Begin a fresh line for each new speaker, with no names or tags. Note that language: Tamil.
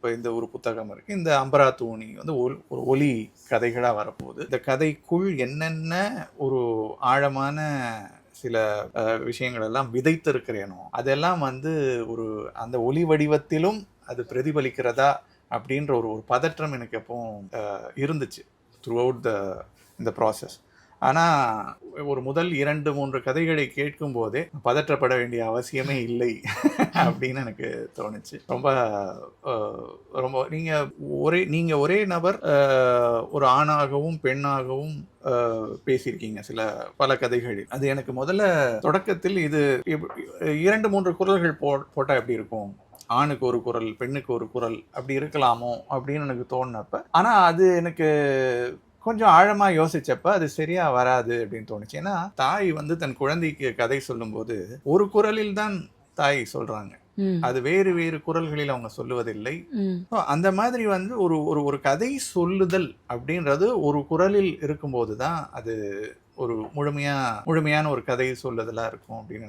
இப்போ இந்த ஒரு புத்தகம் இருக்கு. இந்த அம்பரா தூணி வந்து ஒரு ஒலி கதைகளா வரப்போகுது. இந்த கதைக்குள் என்னென்ன ஒரு ஆழமான சில விஷயங்கள் எல்லாம் விதைத்திருக்கிறேனோ அதெல்லாம் வந்து ஒரு அந்த ஒலி வடிவத்திலும் அது பிரதிபலிக்கிறதா அப்படின்ற ஒரு ஒரு பதற்றம் எனக்கு எப்பவும் இருந்துச்சு த்ரூ அவுட் இந்த ப்ராசஸ். ஆனால் ஒரு முதல் 2-3 கதைகளை கேட்கும் போதே பதற்றப்பட வேண்டிய அவசியமே இல்லை அப்படின்னு எனக்கு தோணுச்சு. ரொம்ப ரொம்ப நீங்கள் ஒரே நபர் ஒரு ஆணாகவும் பெண்ணாகவும் பேசியிருக்கீங்க பல கதைகளில். அது எனக்கு முதல்ல தொடக்கத்தில் இது 2-3 குரல்கள் போட்டால் எப்படி இருக்கும், ஆணுக்கு ஒரு குரல் பெண்ணுக்கு ஒரு குரல் அப்படி இருக்கலாமோ அப்படின்னு எனக்கு தோணுனப்ப, ஆனால் அது எனக்கு கொஞ்சம் ஆழமா யோசிச்சப்ப அது சரியா வராது அப்படின்னு தோணுச்சு. ஏன்னா தாய் வந்து தன் குழந்தைக்கு கதை சொல்லும்போது ஒரு குரலில் தான் தாய் சொல்றாங்க. அது வேறு வேறு குரல்களில் அவங்க சொல்லுவதில்லை. அந்த மாதிரி வந்து ஒரு ஒரு ஒரு கதை சொல்லுதல் அப்படின்றது ஒரு குரலில் இருக்கும்போது தான் அது ஒரு முழுமையான ஒரு கதை சொல்லுதலா இருக்கும் அப்படின்னு எனக்கு